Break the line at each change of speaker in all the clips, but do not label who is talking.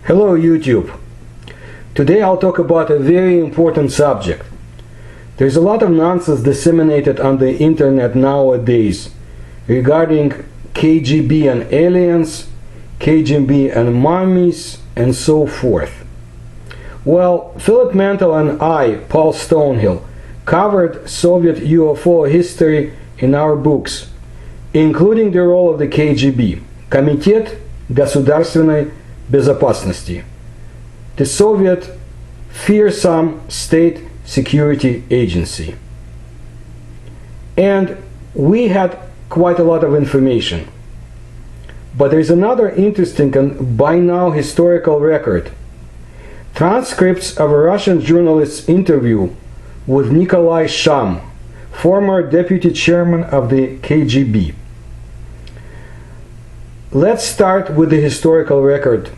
Hello YouTube. Today I'll talk about a very important subject. There's a lot of nonsense disseminated on the internet nowadays regarding KGB and aliens, KGB and mummies, and so forth. Well, Philip Mantle and I, Paul Stonehill, covered Soviet UFO history in our books, including the role of the KGB, Комитет государственной безопасности, the Soviet fearsome state security agency. And we had quite a lot of information. But there is another interesting and by now historical record. Transcripts of a Russian journalist's interview with Nikolai Sham, former deputy chairman of the KGB. Let's start with the historical record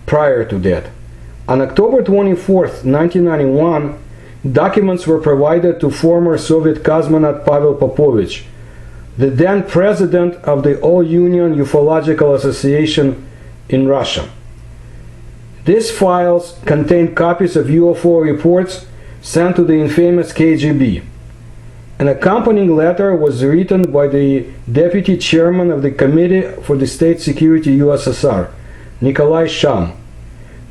prior to that. On October 24th, 1991, documents were provided to former Soviet cosmonaut Pavel Popovich, the then president of the All-Union Ufological Association in Russia. These files contained copies of UFO reports sent to the infamous KGB. An accompanying letter was written by the deputy chairman of the Committee for the State Security USSR, Nikolai Sham.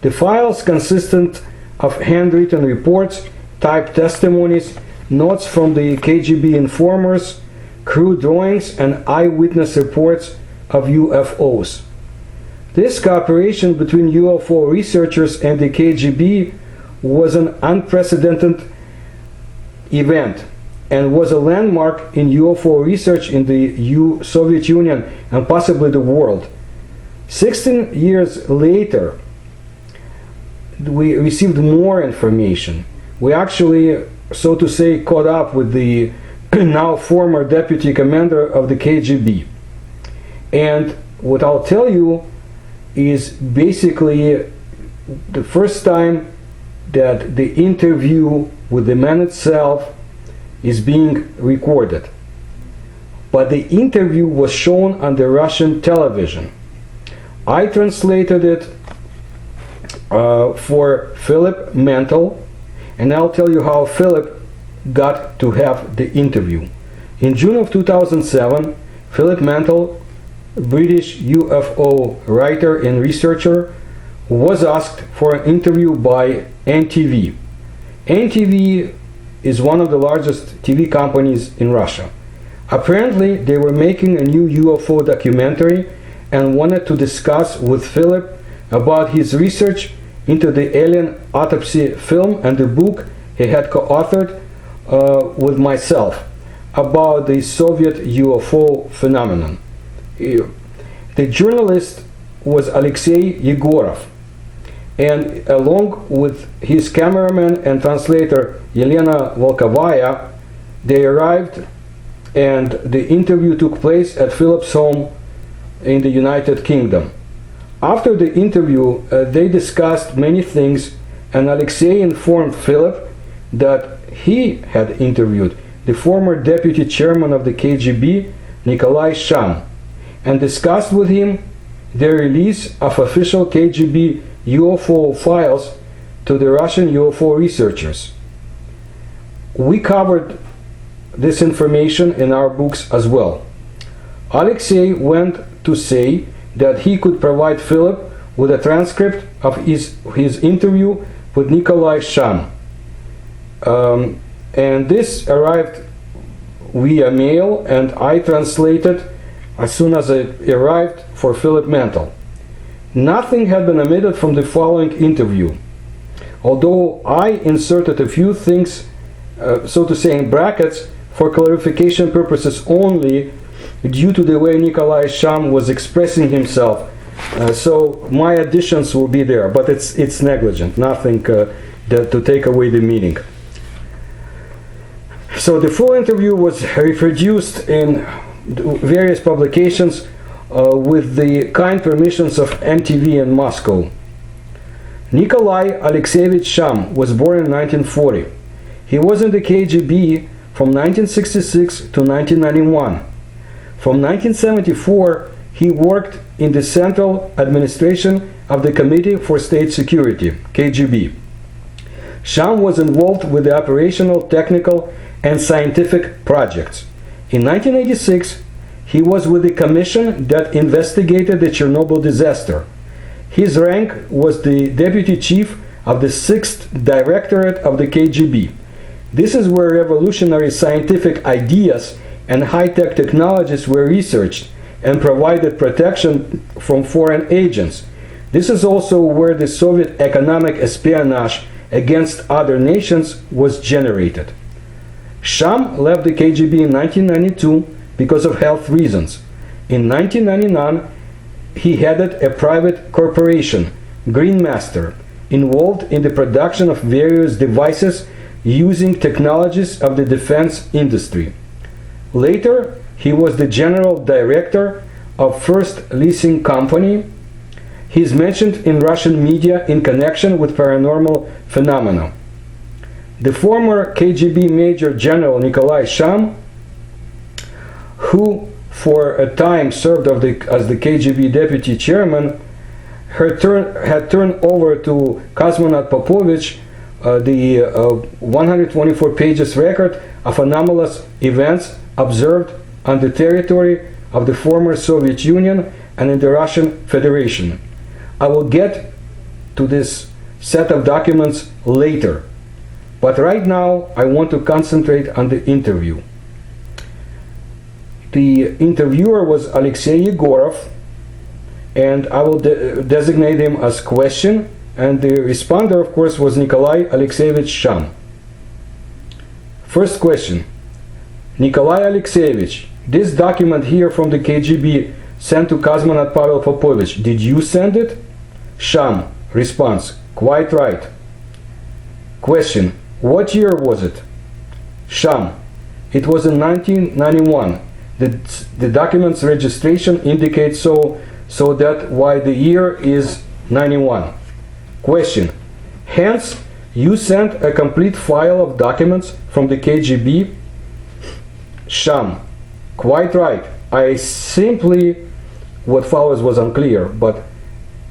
The files consisted of handwritten reports, typed testimonies, notes from the KGB informers, crew drawings, and eyewitness reports of UFOs. This cooperation between UFO researchers and the KGB was an unprecedented event and was a landmark in UFO research in the Soviet Union and possibly the world. 16 years later, we received more information. We actually, so to say, caught up with the now former deputy commander of the KGB. And what I'll tell you is basically the first time that the interview with the man itself is being recorded. But the interview was shown on the Russian television. I translated it for Philip Mantle, and I'll tell you how Philip got to have the interview. In June of 2007, Philip Mantle, British UFO writer and researcher, was asked for an interview by NTV. NTV is one of the largest TV companies in Russia. Apparently, they were making a new UFO documentary and wanted to discuss with Philip about his research into the alien autopsy film and the book he had co-authored with myself about the Soviet UFO phenomenon. The journalist was Alexei Yegorov, and along with his cameraman and translator Elena Volkovaya, they arrived and the interview took place at Philip's home in the United Kingdom. After the interview, they discussed many things, and Alexei informed Philip that he had interviewed the former deputy chairman of the KGB, Nikolai Sham, and discussed with him the release of official KGB UFO files to the Russian UFO researchers. We covered this information in our books as well. Alexei went to say that he could provide Philip with a transcript of his interview with Nikolai Sham. And this arrived via mail, and I translated as soon as it arrived for Philip Mantle. Nothing had been omitted from the following interview, although I inserted a few things, so to say, in brackets for clarification purposes only, due to the way Nikolai Sham was expressing himself. So my additions will be there, but it's negligent, nothing to take away the meaning. So the full interview was reproduced in various publications with the kind permissions of NTV in Moscow. Nikolai Alexeyevich Sham was born in 1940. He was in the KGB from 1966 to 1991. From 1974, he worked in the Central Administration of the Committee for State Security, KGB. Sham was involved with the operational, technical, and scientific projects. In 1986, he was with the commission that investigated the Chernobyl disaster. His rank was the deputy chief of the 6th Directorate of the KGB. This is where revolutionary scientific ideas and high-tech technologies were researched and provided protection from foreign agents. This is also where the Soviet economic espionage against other nations was generated. Sham left the KGB in 1992 because of health reasons. In 1999, he headed a private corporation, Green Master, involved in the production of various devices using technologies of the defense industry. Later, he was the general director of First Leasing Company. He is mentioned in Russian media in connection with paranormal phenomena. The former KGB Major General Nikolai Sham, who for a time served as the KGB deputy chairman, had turned over to Cosmonaut Popovich the 124 pages record of anomalous events observed on the territory of the former Soviet Union and in the Russian Federation. I will get to this set of documents later, but right now I want to concentrate on the interview. The interviewer was Alexei Yegorov, and I will designate him as question, and the responder, of course, was Nikolai Alexeyevich Sham. First question. Nikolai Alexeyevich, this document here from the KGB sent to Cosmonaut Pavel Popovich, did you send it? Sham. Response. Quite right. Question. What year was it? Sham. It was in 1991. The document's registration indicates so that why the year is 91. Question. Hence, you sent a complete file of documents from the KGB? Sham. Quite right. I simply, what follows was unclear, but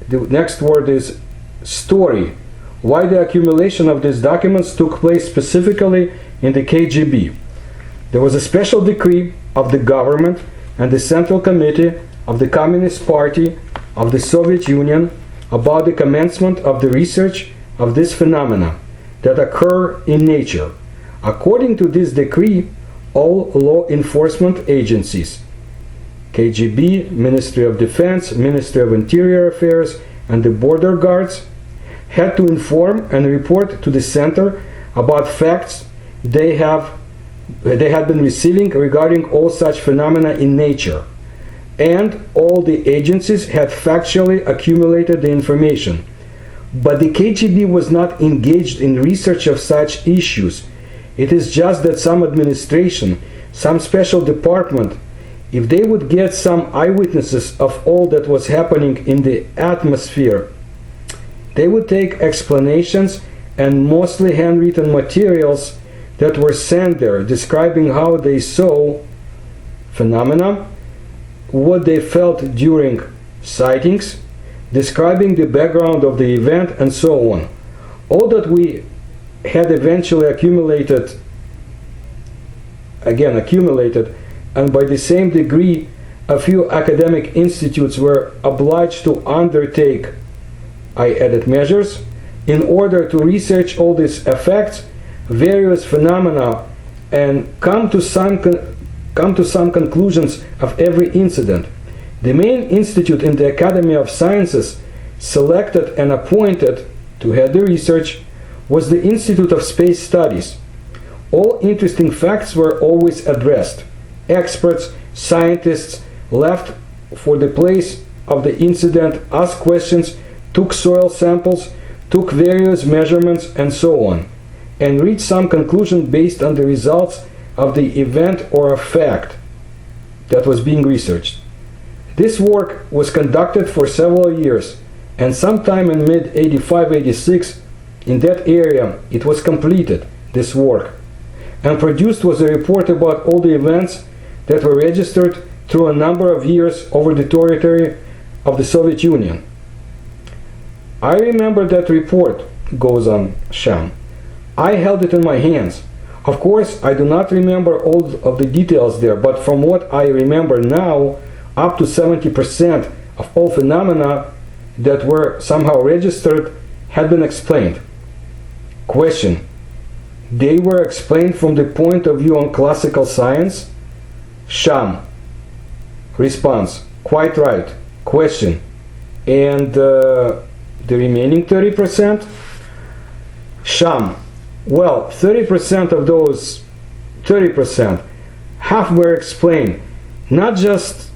the next word is story. Why the accumulation of these documents took place specifically in the KGB. There was a special decree of the government and the Central Committee of the Communist Party of the Soviet Union about the commencement of the research of this phenomena that occur in nature. According to this decree, all law enforcement agencies, KGB, Ministry of Defense, Ministry of Interior Affairs, and the border guards, had to inform and report to the center about facts they had been receiving regarding all such phenomena in nature, and all the agencies had factually accumulated the information. But the KGB was not engaged in research of such issues. It is just that some administration, some special department, if they would get some eyewitnesses of all that was happening in the atmosphere, they would take explanations and mostly handwritten materials that were sent there, describing how they saw phenomena, what they felt during sightings, describing the background of the event, and so on. All that we had eventually accumulated, and by the same degree, a few academic institutes were obliged to undertake, I added measures, in order to research all these effects, various phenomena, and come to some conclusions of every incident. The main institute in the Academy of Sciences selected and appointed to head the research was the Institute of Space Studies. All interesting facts were always addressed. Experts, scientists left for the place of the incident, asked questions, took soil samples, took various measurements, and so on, and reached some conclusion based on the results of the event or a fact that was being researched. This work was conducted for several years, and sometime in mid-85-86, in that area, it was completed, this work, and produced was a report about all the events that were registered through a number of years over the territory of the Soviet Union. I remember that report, goes on Sham. I held it in my hands. Of course, I do not remember all of the details there, but from what I remember now, up to 70% of all phenomena that were somehow registered had been explained. Question: they were explained from the point of view on classical science? Sham. Response: quite right. Question: and the remaining 30%? Sham: well, 30% of those 30%, half were explained. Not just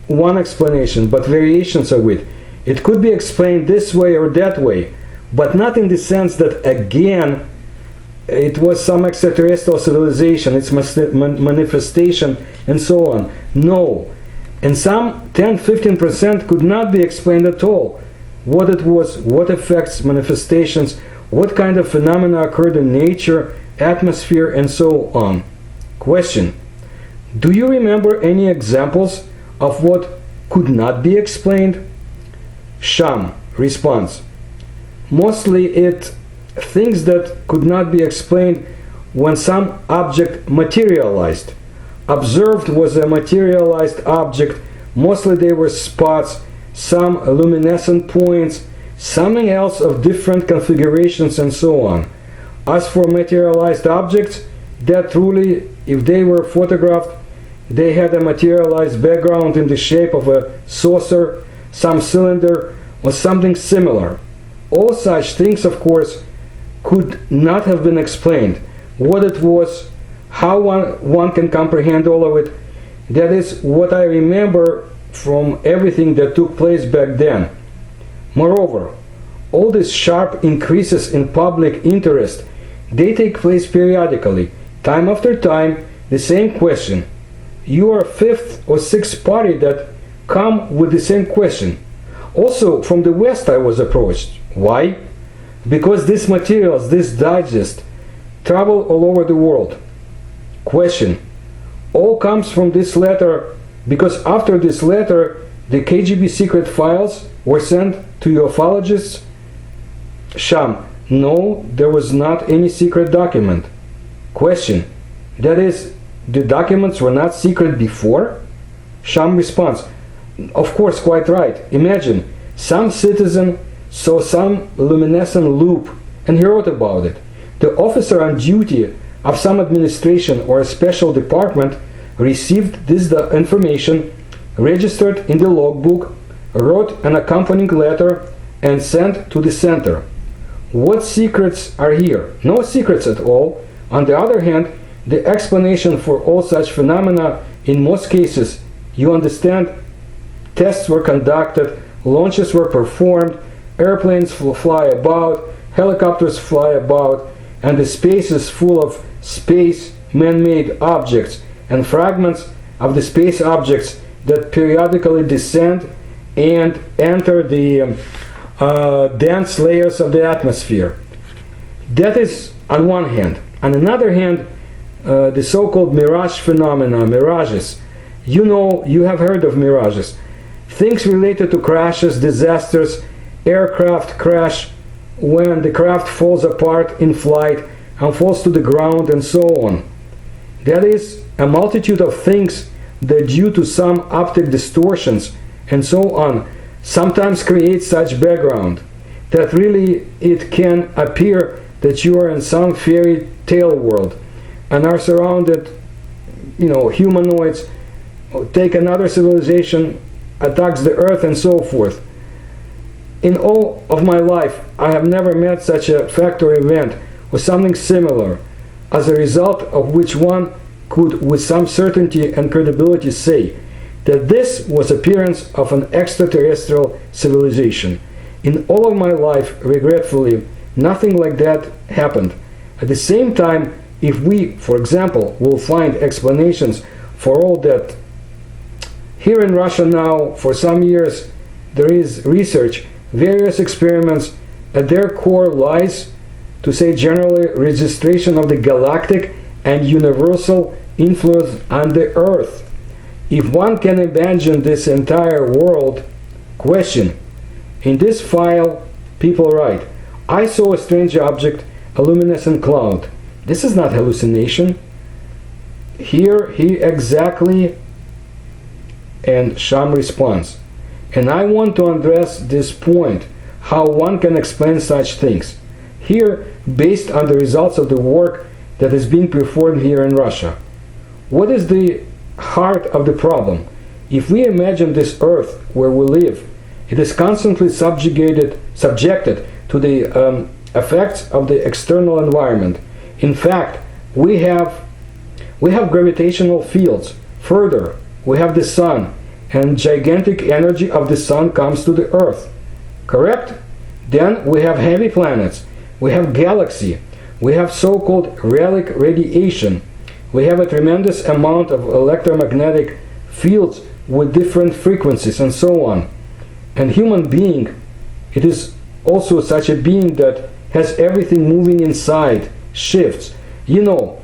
one explanation, but variations of it. It could be explained this way or that way, but not in the sense that, again, it was some extraterrestrial civilization, its manifestation, and so on. No. And some 10-15% could not be explained at all. What it was, what effects, manifestations, what kind of phenomena occurred in nature, atmosphere, and so on. Question: do you remember any examples of what could not be explained? Sham. Response: mostly things that could not be explained when some object materialized. Observed was a materialized object. Mostly they were spots, some luminescent points, something else of different configurations, and so on. As for materialized objects, that truly, if they were photographed, they had a materialized background in the shape of a saucer, some cylinder, or something similar. All such things, of course, could not have been explained. What it was, how one can comprehend all of it, that is what I remember from everything that took place back then. Moreover, all these sharp increases in public interest, they take place periodically, time after time, the same question. You are fifth or sixth party that come with the same question. Also, from the West I was approached. Why? Because these materials, this digest, travel all over the world. Question: all comes from this letter, because after this letter, the KGB secret files were sent to ufologists? Sham: no, there was not any secret document. Question: that is, the documents were not secret before? Sham responds: of course, quite right. Imagine, some citizen saw some luminescent loop and he wrote about it. The officer on duty of some administration or a special department received this information, registered in the logbook, wrote an accompanying letter, and sent to the center. What secrets are here? No secrets at all. On the other hand, the explanation for all such phenomena, in most cases, you understand, tests were conducted, launches were performed, airplanes fly about, helicopters fly about, and the space is full of space man-made objects and fragments of the space objects that periodically descend and enter the dense layers of the atmosphere. That is on one hand. On another hand, the so-called mirage phenomena, mirages. You know, you have heard of mirages. Things related to crashes, disasters, aircraft crash, when the craft falls apart in flight and falls to the ground, and so on. That is, a multitude of things that due to some optic distortions and so on sometimes create such background that really it can appear that you are in some fairy tale world and are surrounded, humanoids, take another civilization, attacks the earth, and so forth. In all of my life, I have never met such a fact or event or something similar, as a result of which one could with some certainty and credibility say that this was appearance of an extraterrestrial civilization. In all of my life, regretfully, nothing like that happened. At the same time, if we, for example, will find explanations for all that, here in Russia now, for some years, there is research, various experiments, at their core lies, to say generally, registration of the galactic and universal influence on the earth. If one can imagine this entire world Question. In this file, people write, I saw a strange object, a luminescent cloud. This is not hallucination. Here he exactly, and Sham responds, and I want to address this point, how one can explain such things. Here, based on the results of the work that is being performed here in Russia. What is the heart of the problem? If we imagine this earth where we live, it is constantly subjected to the effects of the external environment. In fact, we have gravitational fields. Further, we have the sun, and gigantic energy of the sun comes to the earth. Correct? Then we have heavy planets. We have galaxy. We have so-called relic radiation. We have a tremendous amount of electromagnetic fields with different frequencies and so on. And human being, it is also such a being that has everything moving inside, shifts. You know,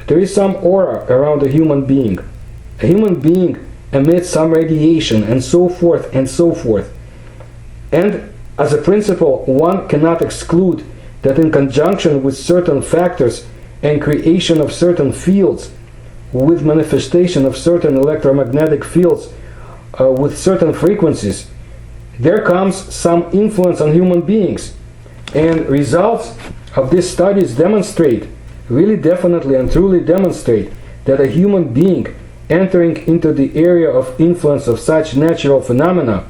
there is some aura around a human being. A human being emits some radiation and so forth and so forth. And as a principle, one cannot exclude that in conjunction with certain factors and creation of certain fields, with manifestation of certain electromagnetic fields with certain frequencies, there comes some influence on human beings. And results of these studies demonstrate, really definitely and truly demonstrate, that a human being entering into the area of influence of such natural phenomena,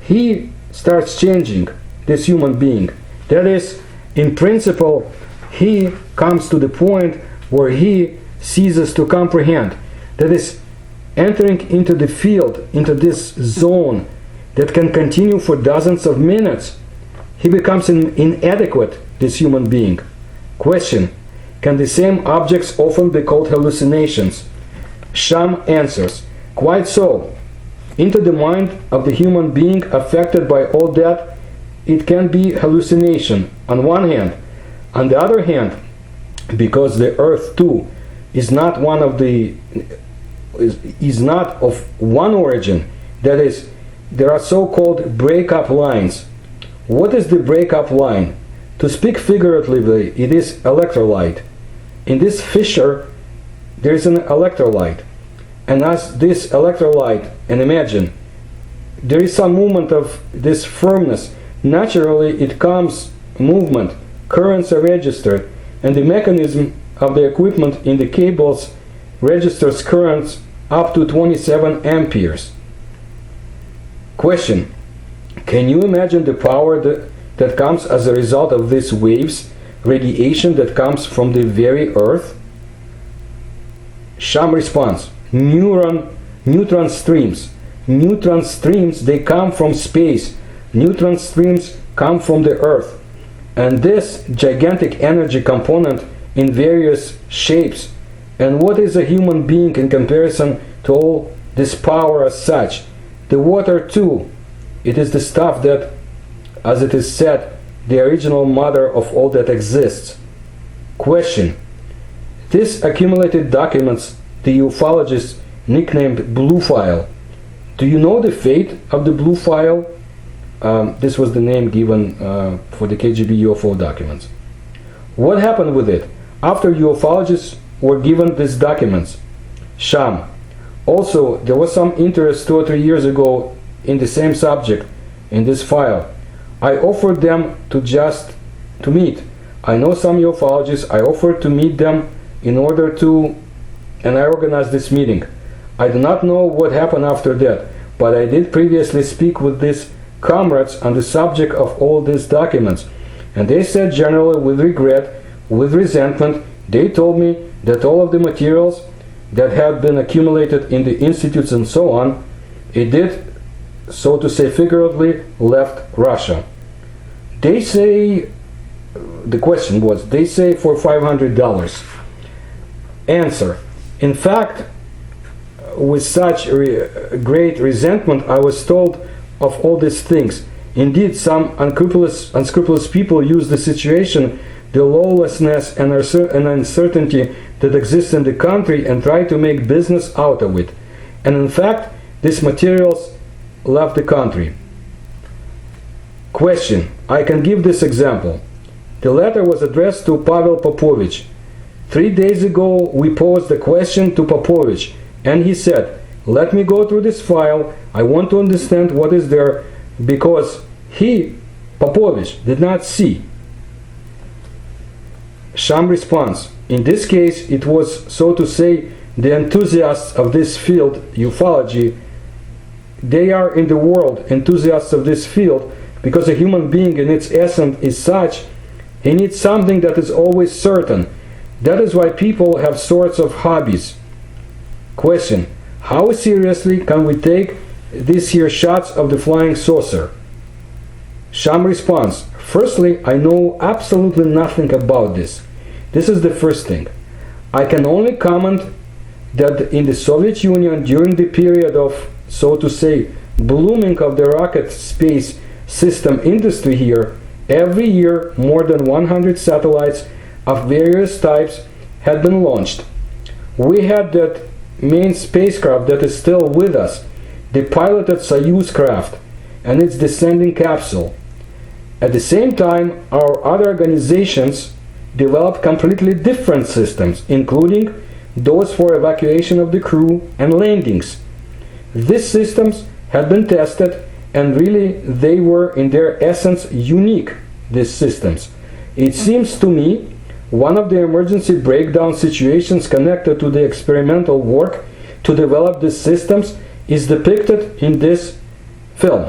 he starts changing, this human being. That is, in principle, he comes to the point where he ceases to comprehend. That is, entering into the field, into this zone that can continue for dozens of minutes. He becomes inadequate, this human being. Question. Can the same objects often be called hallucinations? Sham answers, quite so. Into the mind of the human being affected by all that, it can be hallucination on one hand. On the other hand, because the earth too is not of one origin, that is, there are so-called breakup lines. What is the breakup line? To speak figuratively, it is electrolyte. In this fissure, there is an electrolyte. And as this electrolyte, and imagine, there is some movement of this firmness. Naturally, it comes movement, currents are registered, and the mechanism of the equipment in the cables registers currents up to 27 amperes. Question. Can you imagine the power that comes as a result of these waves, radiation that comes from the very earth? Sham responds, neutron streams. Neutron streams, they come from space. Neutron streams come from the earth. And this gigantic energy component in various shapes. And what is a human being in comparison to all this power as such? The water too. It is the stuff that, as it is said, the original mother of all that exists. Question. These accumulated documents the ufologists nicknamed Blue File. Do you know the fate of the Blue File? This was the name given for the KGB UFO documents. What happened with it after ufologists were given these documents? Sham. Also, there was some interest 2 or 3 years ago in the same subject, in this file. I offered them to meet. I know some ufologists. I offered to meet them in order to, and I organized this meeting. I do not know what happened after that, but I did previously speak with these comrades on the subject of all these documents, and they said generally with regret, with resentment, they told me that all of the materials that had been accumulated in the institutes and so on, it did, so to say figuratively, left Russia. They say, the question was, they say for $500. Answer. In fact, with such great resentment, I was told of all these things. Indeed, some unscrupulous people use the situation, the lawlessness and uncertainty that exists in the country and try to make business out of it. And in fact, these materials left the country. Question. I can give this example. The letter was addressed to Pavel Popovich. 3 days ago, we posed the question to Popovich, and he said, "Let me go through this file. I want to understand what is there," because he, Popovich, did not see. Sham responds, "In this case, it was, so to say, the enthusiasts of this field, ufology. They are in the world enthusiasts of this field because a human being in its essence is such, he needs something that is always certain. That is why people have sorts of hobbies." Question. How seriously can we take these here shots of the flying saucer? Sham responds, "Firstly, I know absolutely nothing about this. This is the first thing. I can only comment that in the Soviet Union during the period of, so to say, blooming of the rocket space system industry here, every year more than 100 satellites of various types had been launched. We had that main spacecraft that is still with us, the piloted Soyuz craft, and its descending capsule. At the same time, our other organizations developed completely different systems, including those for evacuation of the crew and landings. These systems had been tested, and really they were in their essence unique, these systems. It seems to me one of the emergency breakdown situations connected to the experimental work to develop these systems is depicted in this film.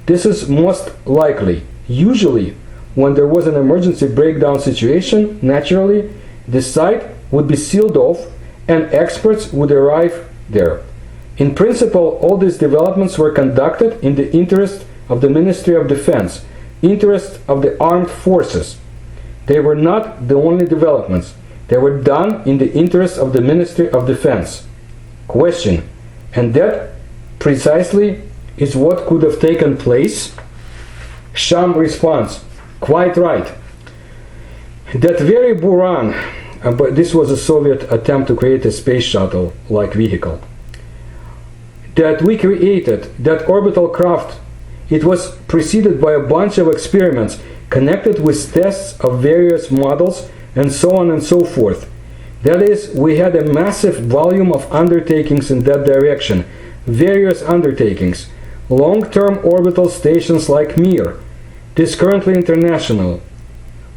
This is most likely. Usually, when there was an emergency breakdown situation, naturally, the site would be sealed off and experts would arrive there. In principle, all these developments were conducted in the interest of the Ministry of Defense, interest of the armed forces. They were not the only developments. They were done in the interest of the Ministry of Defense. Question. And that precisely is what could have taken place? Sham responds, quite right. That very Buran, but this was a Soviet attempt to create a space shuttle-like vehicle, that we created, that orbital craft, it was preceded by a bunch of experiments connected with tests of various models and so on and so forth. That is, we had a massive volume of undertakings in that direction, various undertakings, long-term orbital stations like Mir, this currently international.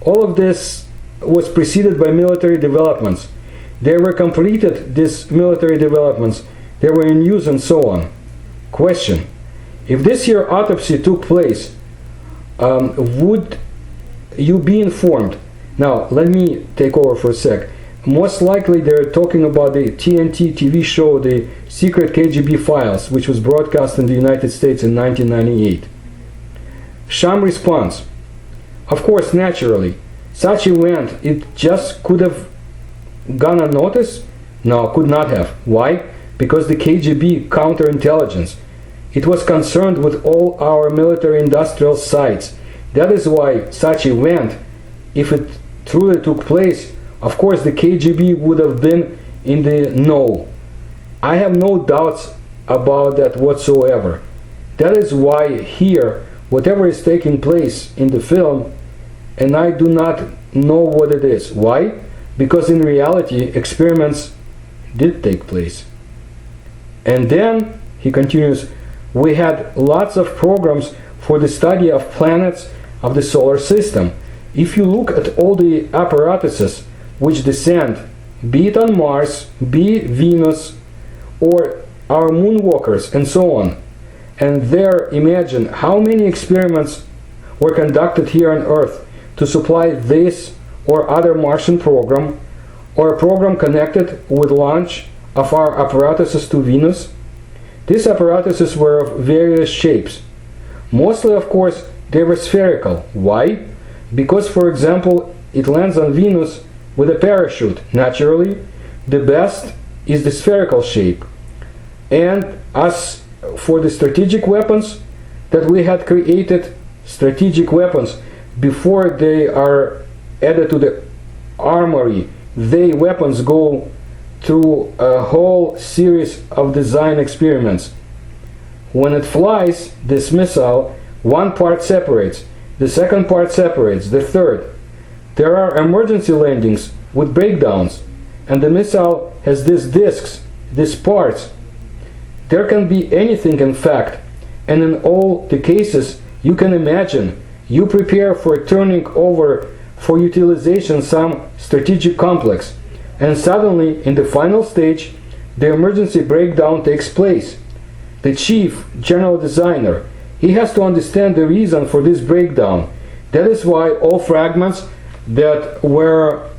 All of this was preceded by military developments. They were completed, these military developments, they were in use and so on. Question. If this here autopsy took place, would you be informed? Now, let me take over for a sec. Most likely they're talking about the TNT TV show, the Secret KGB Files, which was broadcast in the United States in 1998. Sham responds, of course, naturally, such event, it just could have gone unnoticed? No, could not have. Why? Because the KGB counterintelligence, it was concerned with all our military industrial sites. That is why such event, if it truly took place, of course the KGB would have been in the know. I have no doubts about that whatsoever. That is why here, whatever is taking place in the film, and I do not know what it is. Why? Because in reality, experiments did take place. And then, he continues, we had lots of programs for the study of planets of the solar system. If you look at all the apparatuses which descend, be it on Mars, be it Venus, or our moonwalkers, and so on, and there imagine how many experiments were conducted here on Earth to supply this or other Martian program, or a program connected with launch of our apparatuses to Venus. These apparatuses were of various shapes. Mostly, of course, they were spherical. Why? Because, for example, it lands on Venus with a parachute. Naturally, the best is the spherical shape. And as for the strategic weapons that we had created, strategic weapons, before they are added to the armory, they weapons go through a whole series of design experiments. When it flies, this missile, one part separates, the second part separates, the third. There are emergency landings with breakdowns, and the missile has these discs, these parts. There can be anything, in fact, and in all the cases you can imagine, you prepare for turning over for utilization some strategic complex, and suddenly, in the final stage, the emergency breakdown takes place. The chief general designer, he has to understand the reason for this breakdown. That is why all fragments that were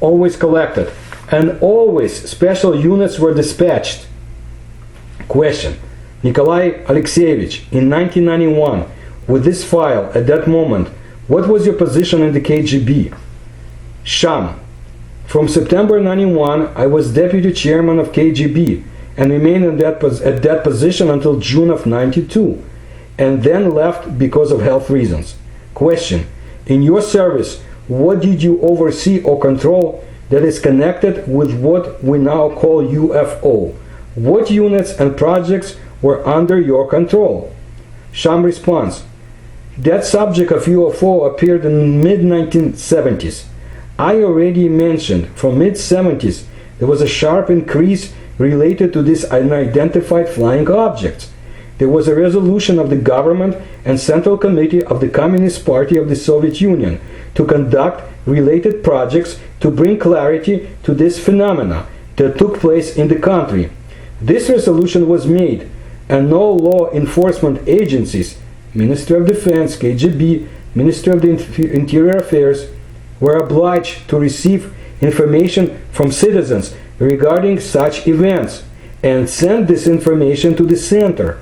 always collected and always special units were dispatched. Question. Nikolai Alexeyevich, in 1991, with this file at that moment, what was your position in the KGB? Sham. From September 91, I was deputy chairman of KGB and remained at that position until June of 92, and then left because of health reasons. Question. In your service, what did you oversee or control that is connected with what we now call UFO? What units and projects were under your control? Sham responds. That subject of UFO appeared in mid-1970s. I already mentioned from mid-70s there was a sharp increase related to these unidentified flying objects. There was a resolution of the government and Central Committee of the Communist Party of the Soviet Union to conduct related projects to bring clarity to this phenomena that took place in the country. This resolution was made, and no law enforcement agencies, Ministry of Defense, KGB, Ministry of the Interior Affairs, were obliged to receive information from citizens regarding such events and send this information to the center.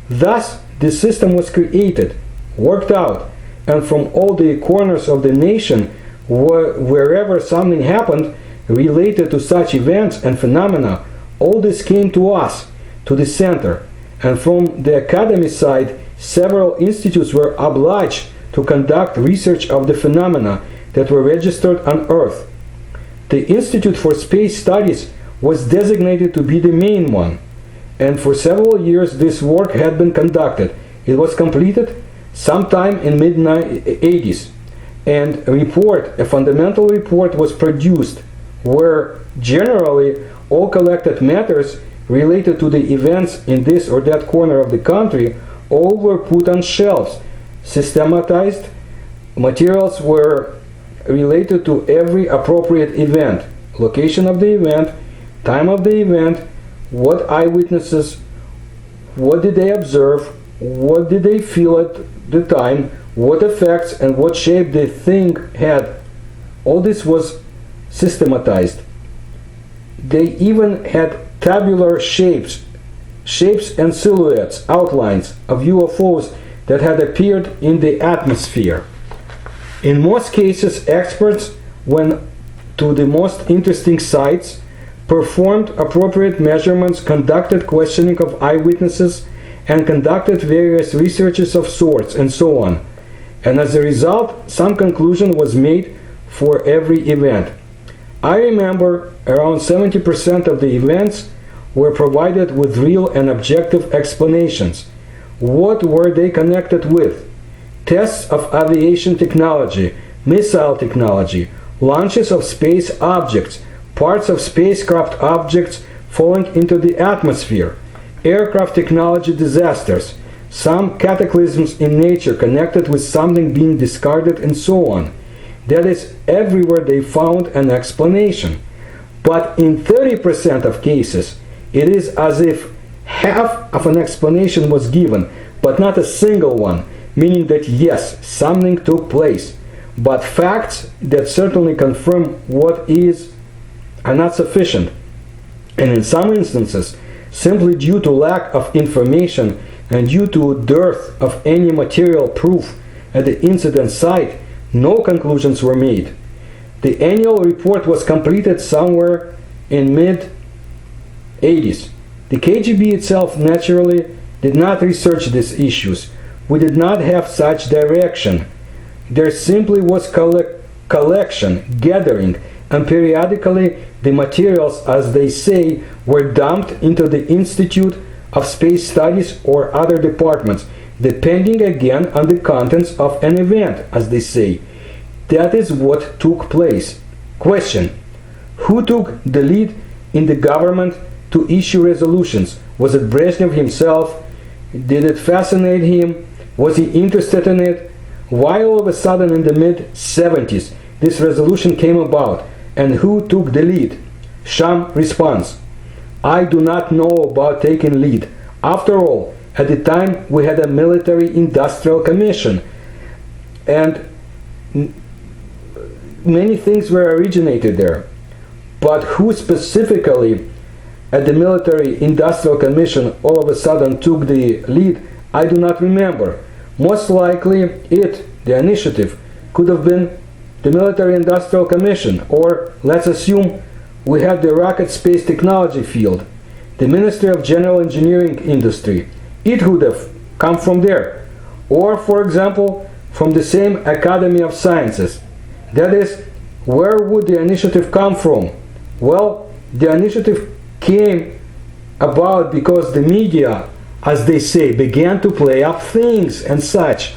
Thus, the system was created, worked out, and from all the corners of the nation, wherever something happened related to such events and phenomena, all this came to us, to the center. And from the academy side, several institutes were obliged to conduct research of the phenomena that were registered on Earth. The Institute for Space Studies was designated to be the main one, and for several years this work had been conducted. It was completed sometime in mid-80s, and a fundamental report was produced where generally all collected matters related to the events in this or that corner of the country all were put on shelves, systematized. Materials were related to every appropriate event, location of the event, time of the event, what eyewitnesses, what did they observe, what did they feel at the time, what effects and what shape the thing had. All this was systematized. They even had tabular shapes and silhouettes, outlines of UFOs that had appeared in the atmosphere. In most cases, experts went to the most interesting sites, performed appropriate measurements, conducted questioning of eyewitnesses, and conducted various researches of sorts, and so on. And as a result, some conclusion was made for every event. I remember around 70% of the events were provided with real and objective explanations. What were they connected with? Tests of aviation technology, missile technology, launches of space objects, parts of spacecraft objects falling into the atmosphere, aircraft technology disasters, some cataclysms in nature connected with something being discarded, and so on. That is, everywhere they found an explanation. But in 30% of cases, it is as if half of an explanation was given, but not a single one, meaning that yes, something took place, but facts that certainly confirm what is are not sufficient, and in some instances, simply due to lack of information and due to dearth of any material proof at the incident site, no conclusions were made. The annual report was completed somewhere in mid-80s. The KGB itself naturally did not research these issues. We did not have such direction. There simply was collection, gathering, and periodically the materials, as they say, were dumped into the Institute of Space Studies or other departments, depending again on the contents of an event, as they say. That is what took place. Question: who took the lead in the government to issue resolutions? Was it Brezhnev himself? Did it fascinate him? Was he interested in it? Why all of a sudden in the mid-70s this resolution came about, and who took the lead? Sham responds: I do not know about taking lead. After all, at the time we had a military-industrial commission, and many things were originated there. But who specifically at the military-industrial commission all of a sudden took the lead, I do not remember. Most likely the initiative, could have been the military-industrial commission, or let's assume we had the rocket space technology field, the Ministry of General Engineering Industry. It would have come from there. Or, for example, from the same Academy of Sciences. That is, where would the initiative come from? Well, the initiative came about because the media, as they say, began to play up things and such.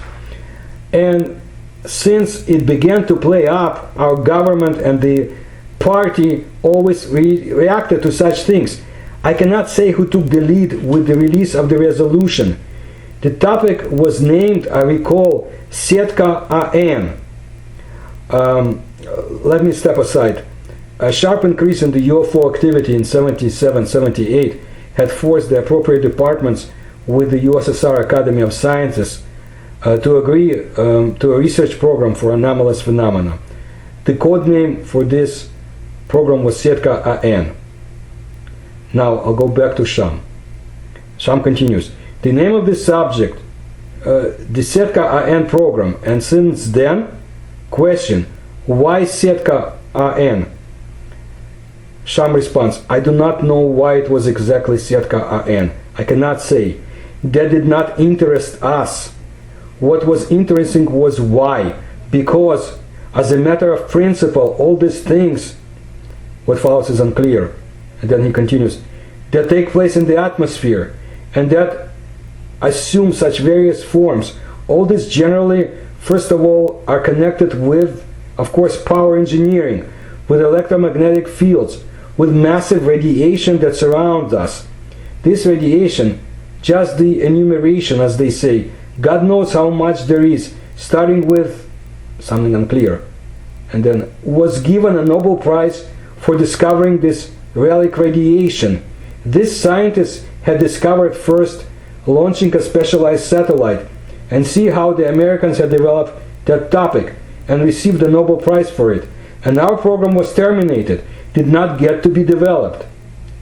And since it began to play up, our government and the party always reacted to such things. I cannot say who took the lead with the release of the resolution. The topic was named, I recall, Setka AN. Let me step aside. A sharp increase in the UFO activity in 77-78 had forced the appropriate departments with the USSR Academy of Sciences to agree to a research program for anomalous phenomena. The code name for this program was Setka AN. Now I'll go back to Sham. Sham continues. The name of the subject, the Setka AN program, and since then, question: why Setka AN? Sham responds: I do not know why it was exactly Setka AN. I cannot say. That did not interest us. What was interesting was why. Because, as a matter of principle, all these things, what follows is unclear. And then he continues, that take place in the atmosphere, and that assume such various forms. All these generally, first of all, are connected with, of course, power engineering, with electromagnetic fields, with massive radiation that surrounds us. This radiation, just the enumeration, as they say, God knows how much there is, starting with something unclear, and then was given a Nobel Prize for discovering this relic radiation. This scientist had discovered first, launching a specialized satellite, and see how the Americans had developed that topic and received the Nobel Prize for it. And our program was terminated, did not get to be developed.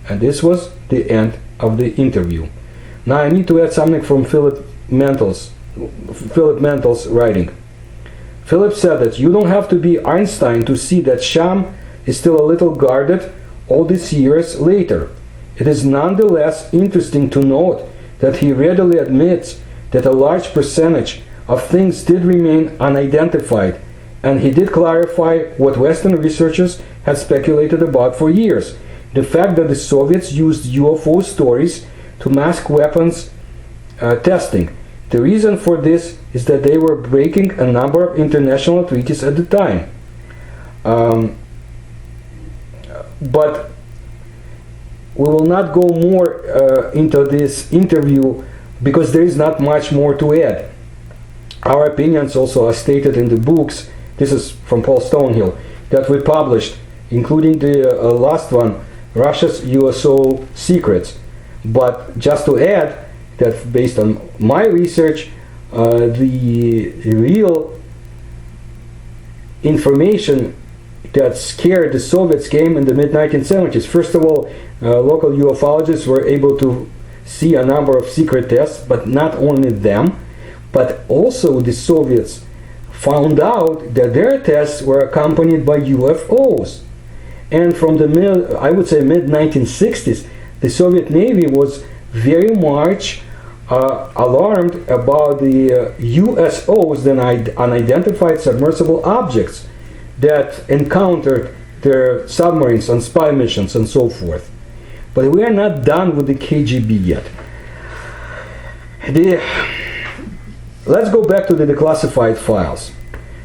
And this was the end of the interview. Now I need to add something from Philip Mantel's writing. Philip said that you don't have to be Einstein to see that Sham is still a little guarded all these years later. It is nonetheless interesting to note that he readily admits that a large percentage of things did remain unidentified, and he did clarify what Western researchers had speculated about for years: the fact that the Soviets used UFO stories to mask weapons testing. The reason for this is that they were breaking a number of international treaties at the time. But we will not go more into this interview because there is not much more to add. Our opinions also are stated in the books. This is from Paul Stonehill that we published, including the last one, Russia's USO Secrets. But just to add that based on my research, the real information that scared the Soviets came in the mid-1970s. First of all, local ufologists were able to see a number of secret tests, but not only them, but also the Soviets found out that their tests were accompanied by UFOs. And from the mid-1960s, the Soviet Navy was very much alarmed about the USOs, the unidentified submersible objects that encountered their submarines on spy missions and so forth. But we are not done with the KGB yet. Let's go back to the declassified files.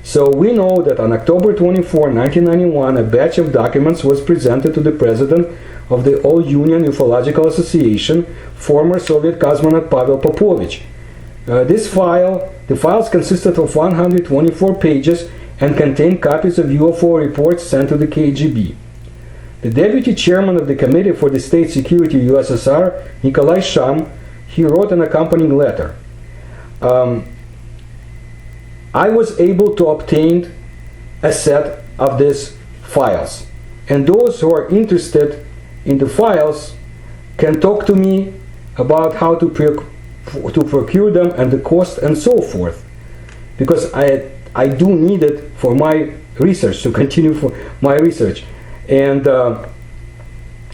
So we know that on October 24, 1991, a batch of documents was presented to the president of the All-Union Ufological Association, former Soviet cosmonaut Pavel Popovich. The files consisted of 124 pages and contained copies of UFO reports sent to the KGB. The deputy chairman of the Committee for the State Security USSR, Nikolai Sham, he wrote an accompanying letter. I was able to obtain a set of these files, and those who are interested in the files can talk to me about how to procure them and the cost and so forth, because I do need it for my research, to continue for my research, and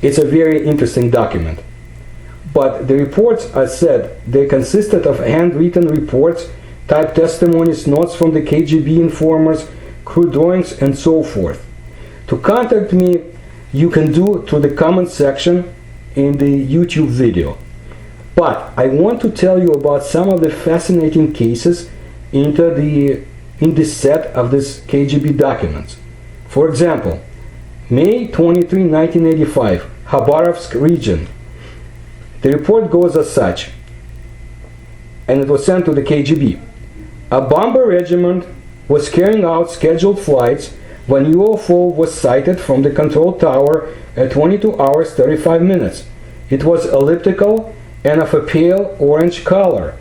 it's a very interesting document. But the reports, as said, they consisted of handwritten reports, typed testimonies, notes from the KGB informers, crew drawings, and so forth. To contact me, you can do through the comment section in the YouTube video. But I want to tell you about some of the fascinating cases in this set of these KGB documents. For example, May 23, 1985, Khabarovsk region. The report goes as such, and it was sent to the KGB. A bomber regiment was carrying out scheduled flights when UFO was sighted from the control tower at 22 hours 35 minutes. It was elliptical and of a pale orange color.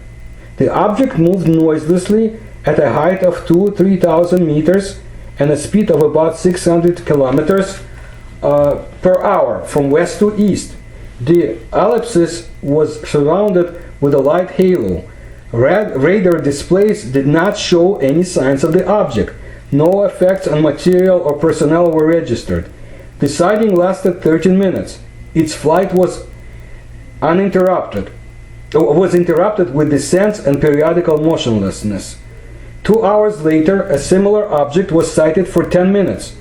The object moved noiselessly at a height of 2,000–3,000 meters and a speed of about 600 kilometers per hour from west to east. The ellipsis was surrounded with a light halo. Radar displays did not show any signs of the object. No effects on material or personnel were registered. The sighting lasted 13 minutes. Its flight was interrupted with descents and periodical motionlessness. 2 hours later, a similar object was sighted for 10 minutes.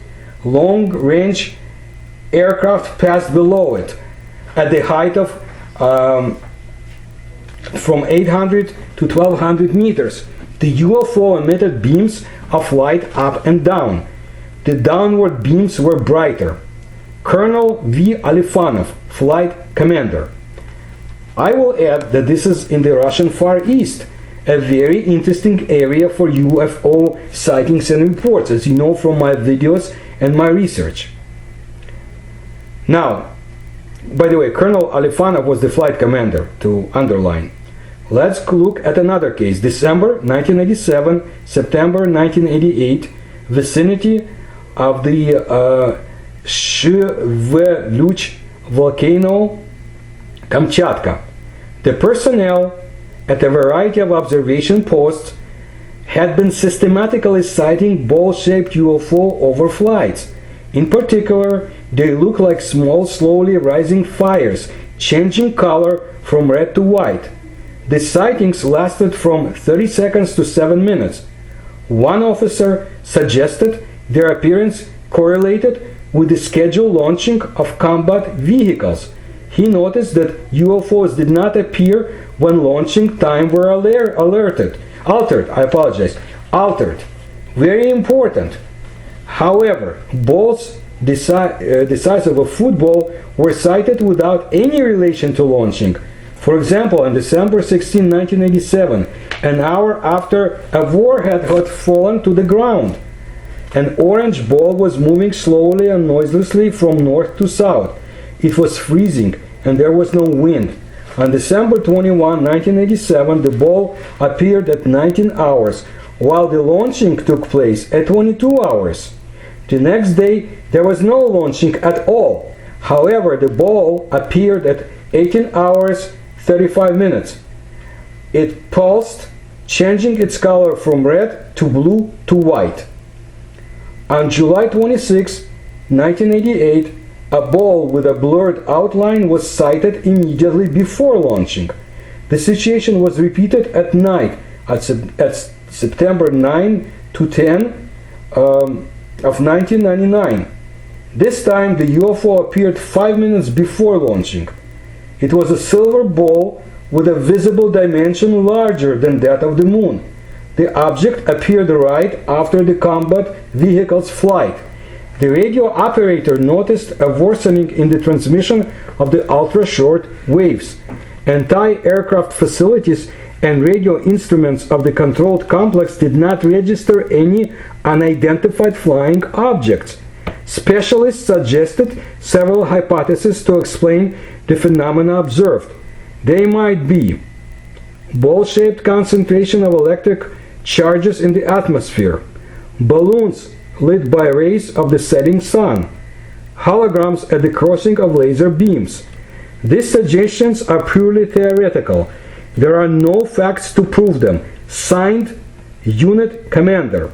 Long-range aircraft passed below it at the height of from 800 to 1,200 meters. The UFO emitted beams of light up and down. The downward beams were brighter. Colonel V. Alifanov, flight commander. I will add that this is in the Russian Far East, a very interesting area for UFO sightings and reports, as you know from my videos and my research. Now, by the way, Colonel Alifanov was the flight commander, to underline. Let's look at another case. December 1987, September 1988, vicinity of the Shveluch volcano, Kamchatka. The personnel at a variety of observation posts had been systematically sighting ball-shaped UFO overflights. In particular, they look like small, slowly rising fires, changing color from red to white. The sightings lasted from 30 seconds to 7 minutes. One officer suggested their appearance correlated with the scheduled launching of combat vehicles. He noticed that UFOs did not appear when launching time were altered. Very important. However, balls the size of a football were sighted without any relation to launching. For example, on December 16, 1987, an hour after a warhead had fallen to the ground, an orange ball was moving slowly and noiselessly from north to south. It was freezing and there was no wind. On December 21, 1987, the ball appeared at 19 hours, while the launching took place at 22 hours. The next day, there was no launching at all. However, the ball appeared at 18 hours 35 minutes. It pulsed, changing its color from red to blue to white. On July 26, 1988, a ball with a blurred outline was sighted immediately before launching. The situation was repeated at night at September 9 to 10 of 1999. This time the UFO appeared 5 minutes before launching. It was a silver ball with a visible dimension larger than that of the moon. The object appeared right after the combat vehicle's flight. The radio operator noticed a worsening in the transmission of the ultra-short waves. Anti-aircraft facilities and radio instruments of the controlled complex did not register any unidentified flying objects. Specialists suggested several hypotheses to explain the phenomena observed. They might be ball-shaped concentration of electric charges in the atmosphere, balloons lit by rays of the setting sun, holograms at the crossing of laser beams. These suggestions are purely theoretical. There are no facts to prove them. Signed, Unit Commander.